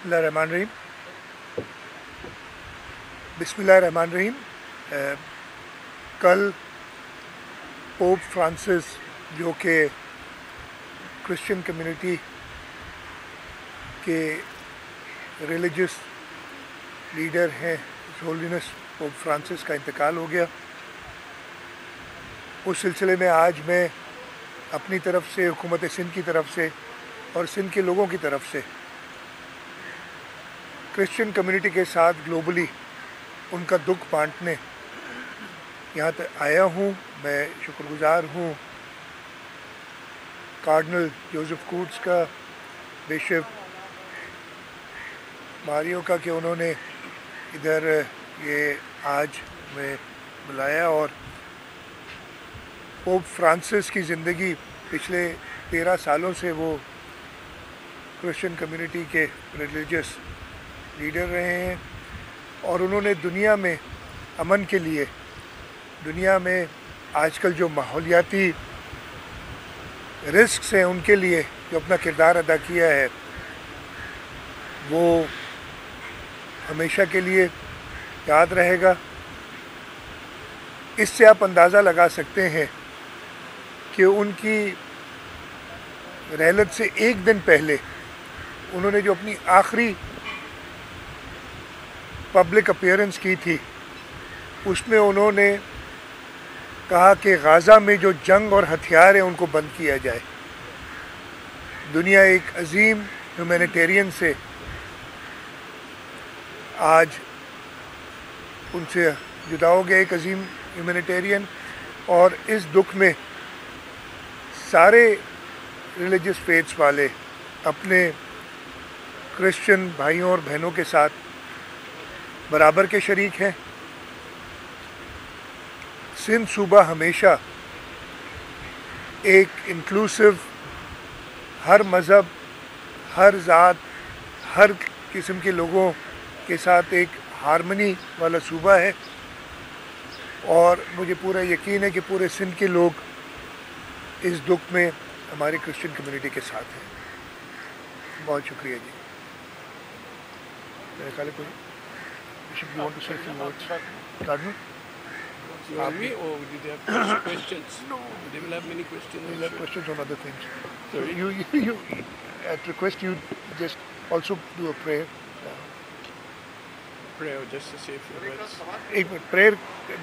बिस्मिल्लाहिर्रहमानिर्रहीम। बिस्मिल्लाहिर्रहमानिर्रहीम। कल पोप फ्रांसिस जो कि क्रिश्चियन कम्युनिटी के रिलीजियस लीडर हैं, होलिनेस पोप फ्रांसिस का इंतकाल हो गया। उस सिलसिले में आज मैं अपनी तरफ से, हुकूमत सिंध की तरफ से और सिंध के लोगों की तरफ से क्रिश्चियन कम्युनिटी के साथ ग्लोबली उनका दुख बांटने यहाँ तक आया हूँ। मैं शुक्रगुजार हूँ कार्डिनल जोसेफ कूट्स का, बिशप मारियो का, कि उन्होंने इधर ये आज में बुलाया। और पोप फ्रांसिस की ज़िंदगी पिछले 13 सालों से वो क्रिश्चियन कम्युनिटी के रिलीजियस लीडर रहे हैं और उन्होंने दुनिया में अमन के लिए, दुनिया में आजकल जो माहौलियाती रिस्क्स हैं उनके लिए जो अपना किरदार अदा किया है, वो हमेशा के लिए याद रहेगा। इससे आप अंदाज़ा लगा सकते हैं कि उनकी रहलत से एक दिन पहले उन्होंने जो अपनी आखिरी पब्लिक अपीयरेंस की थी, उसमें उन्होंने कहा कि गाज़ा में जो जंग और हथियार हैं उनको बंद किया जाए। दुनिया एक अजीम ह्यूमैनिटेरियन से आज उनसे जुदा हो गया, एक अजीम ह्यूमैनिटेरियन। और इस दुख में सारे रिलीजियस फेथ्स वाले अपने क्रिश्चियन भाइयों और बहनों के साथ बराबर के शरीक हैं। सिंध सूबा हमेशा एक इंक्लूसिव, हर मज़हब, हर ज़ात, हर किस्म के लोगों के साथ एक हारमनी वाला सूबा है और मुझे पूरा यकीन है कि पूरे सिंध के लोग इस दुख में हमारी क्रिश्चियन कम्युनिटी के साथ हैं। बहुत शुक्रिया जी। मेरे ख्याल कोई Bishop, you want to say a few words? Cardinal? You and me, or did they have questions? No. They will have many questions. We'll have questions on other things. So Sorry? you at request, you just also do a prayer. Pray or just to say a few words. एक minute, prayer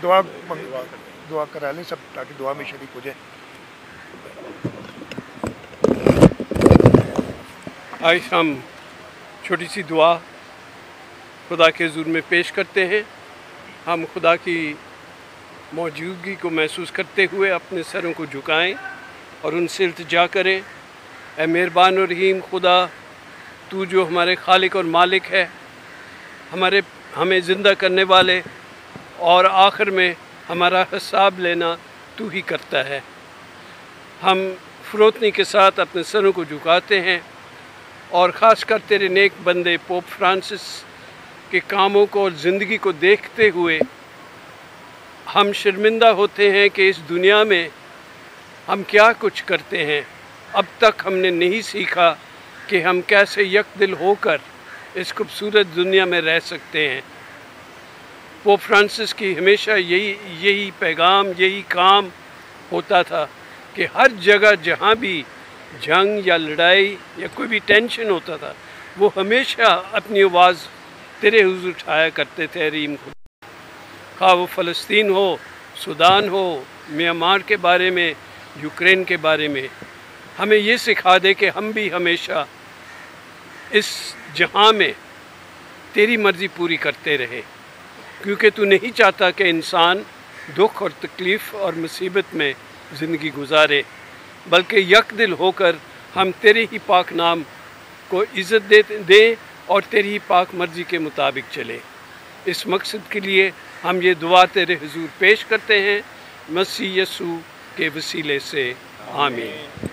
दुआ करा लें सब, ताकि दुआ में शरीक हो जाए। आज हम छोटी सी दुआ खुदा के हुज़ूर में पेश करते हैं। हम खुदा की मौजूदगी को महसूस करते हुए अपने सरों को झुकाएं और उनसे इल्तिजा करें। ऐ मेहरबान और रहीम खुदा, तू जो हमारे खालिक और मालिक है, हमें ज़िंदा करने वाले और आखिर में हमारा हिसाब लेना तू ही करता है। हम फरोतनी के साथ अपने सरों को झुकाते हैं और ख़ास कर तेरे नेक बंदे पोप फ्रांसिस के कामों को और ज़िंदगी को देखते हुए हम शर्मिंदा होते हैं कि इस दुनिया में हम क्या कुछ करते हैं। अब तक हमने नहीं सीखा कि हम कैसे यकदिल होकर इस खूबसूरत दुनिया में रह सकते हैं। पोप फ्रांसिस की हमेशा यही पैगाम, यही काम होता था कि हर जगह जहाँ भी जंग या लड़ाई या कोई भी टेंशन होता था, वो हमेशा अपनी आवाज़ तेरे हुज़ूर उठाया करते थे। रहीम खुदा, खा वो फ़लस्तीन हो, सूडान हो, म्यांमार के बारे में, यूक्रेन के बारे में, हमें ये सिखा दे कि हम भी हमेशा इस जहां में तेरी मर्ज़ी पूरी करते रहे, क्योंकि तू नहीं चाहता कि इंसान दुख और तकलीफ़ और मुसीबत में ज़िंदगी गुजारे, बल्कि यकदिल होकर हम तेरे ही पाक नाम को इज़्ज़त दें और तेरी ही पाक मर्ज़ी के मुताबिक चले। इस मकसद के लिए हम ये दुआ तेरे हुज़ूर पेश करते हैं, मसीह यसू के वसीले से, आमीन।